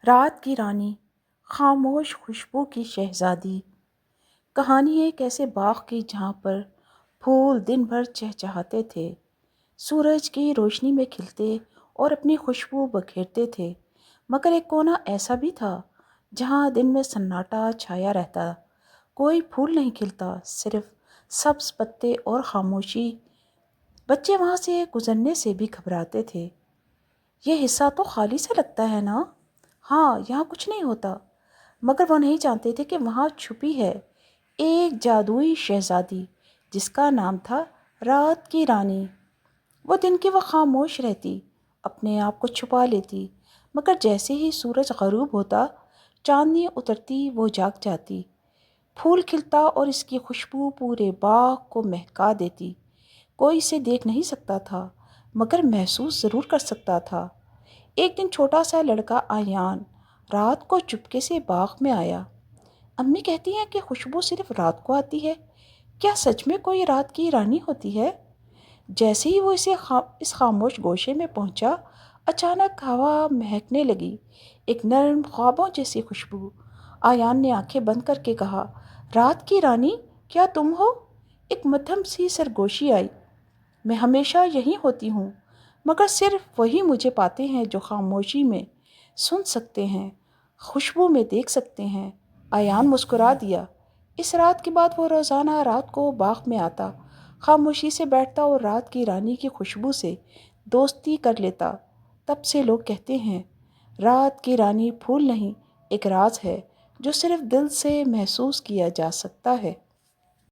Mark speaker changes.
Speaker 1: رات کی رانی، خاموش خوشبو کی شہزادی۔ کہانی ایک ایسے باغ کی جہاں پر پھول دن بھر چہچہاتے تھے، سورج کی روشنی میں کھلتے اور اپنی خوشبو بکھیرتے تھے، مگر ایک کونا ایسا بھی تھا جہاں دن میں سناٹا چھایا رہتا، کوئی پھول نہیں کھلتا، صرف سبز پتے اور خاموشی۔ بچے وہاں سے گزرنے سے بھی گھبراتے تھے۔ یہ حصہ تو خالی سا لگتا ہے نا؟ ہاں، یہاں کچھ نہیں ہوتا، مگر وہ نہیں جانتے تھے کہ وہاں چھپی ہے ایک جادوئی شہزادی جس کا نام تھا رات کی رانی۔ وہ دن کے وہ خاموش رہتی، اپنے آپ کو چھپا لیتی، مگر جیسے ہی سورج غروب ہوتا، چاندنی اترتی، وہ جاگ جاتی۔ پھول کھلتا اور اس کی خوشبو پورے باغ کو مہکا دیتی۔ کوئی اسے دیکھ نہیں سکتا تھا، مگر محسوس ضرور کر سکتا تھا۔ ایک دن چھوٹا سا لڑکا ایان رات کو چپکے سے باغ میں آیا۔ امی کہتی ہیں کہ خوشبو صرف رات کو آتی ہے، کیا سچ میں کوئی رات کی رانی ہوتی ہے؟ جیسے ہی وہ اس خاموش گوشے میں پہنچا، اچانک ہوا مہکنے لگی، ایک نرم خوابوں جیسی خوشبو۔ ایان نے آنکھیں بند کر کے کہا، رات کی رانی، کیا تم ہو؟ ایک مدھم سی سرگوشی آئی، میں ہمیشہ یہیں ہوتی ہوں، مگر صرف وہی مجھے پاتے ہیں جو خاموشی میں سن سکتے ہیں، خوشبو میں دیکھ سکتے ہیں۔ ایان مسکرا دیا۔ اس رات کے بعد وہ روزانہ رات کو باغ میں آتا، خاموشی سے بیٹھتا اور رات کی رانی کی خوشبو سے دوستی کر لیتا۔ تب سے لوگ کہتے ہیں، رات کی رانی پھول نہیں، ایک راز ہے جو صرف دل سے محسوس کیا جا سکتا ہے۔